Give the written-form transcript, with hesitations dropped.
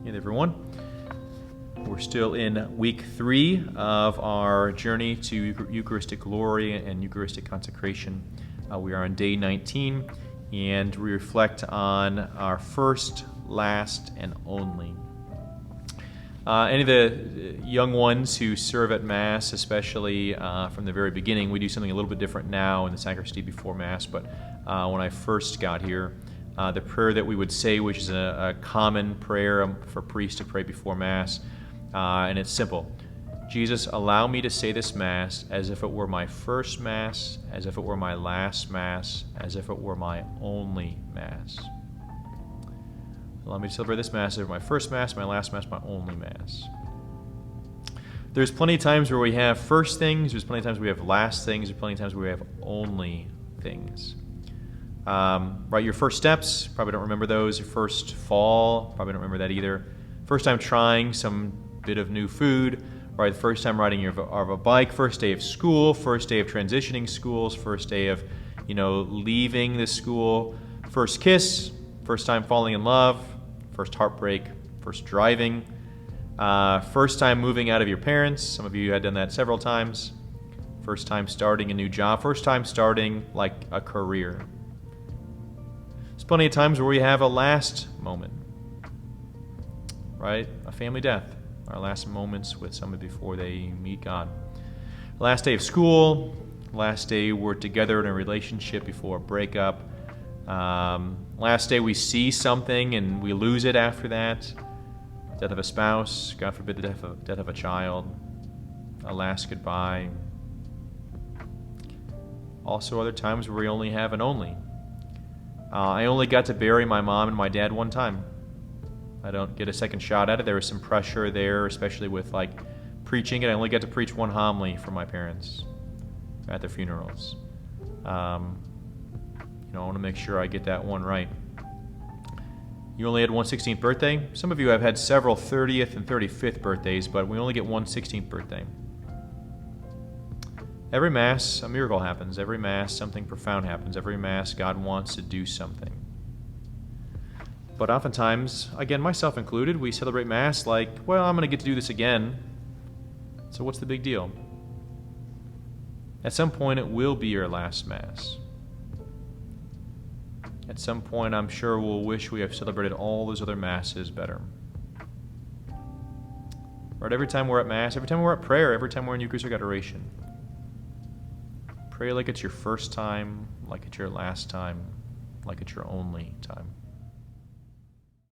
Hey everyone. We're still in week 3 of our journey to Eucharistic Glory and Eucharistic Consecration. We are on day 19, and we reflect on our first, last, and only. Any of the young ones who serve at Mass, especially from the very beginning, we do something a little bit different now in the sacristy before Mass, but when I first got here, the prayer that we would say, which is a common prayer for priests to pray before Mass, and it's simple. Jesus, allow me to say this Mass as if it were my first Mass, as if it were my last Mass, as if it were my only Mass. Allow me to celebrate this Mass as my first Mass, my last Mass, my only Mass. There's plenty of times where we have first things, there's plenty of times we have last things, there's plenty of times where we have only things. Right, your first steps, probably don't remember those. Your first fall, probably don't remember that either. First time trying some bit of new food, right? The first time riding a bike, first day of school, first day of transitioning schools, first day of, leaving the school, first kiss, first time falling in love, first heartbreak, first driving, first time moving out of your parents. Some of you had done that several times. First time starting a new job, first time starting like a career. There's plenty of times where we have a last moment, right? A family death, our last moments with somebody before they meet God. Last day of school, last day we're together in a relationship before a breakup. Last day we see something and we lose it after that. Death of a spouse, God forbid the death of a child, a last goodbye. Also other times where we only have an only. I only got to bury my mom and my dad one time. I don't get a second shot at it. There was some pressure there, especially with preaching it. I only got to preach one homily for my parents at their funerals. I want to make sure I get that one right. You only had one 16th birthday. Some of you have had several 30th and 35th birthdays, but we only get one 16th birthday. Every Mass, a miracle happens. Every Mass, something profound happens. Every Mass, God wants to do something. But oftentimes, again, myself included, we celebrate Mass like, well, I'm going to get to do this again. So what's the big deal? At some point, it will be your last Mass. At some point, I'm sure we'll wish we have celebrated all those other Masses better. Right? Every time we're at Mass, every time we're at prayer, every time we're in Eucharistic Adoration, pray like it's your first time, like it's your last time, like it's your only time.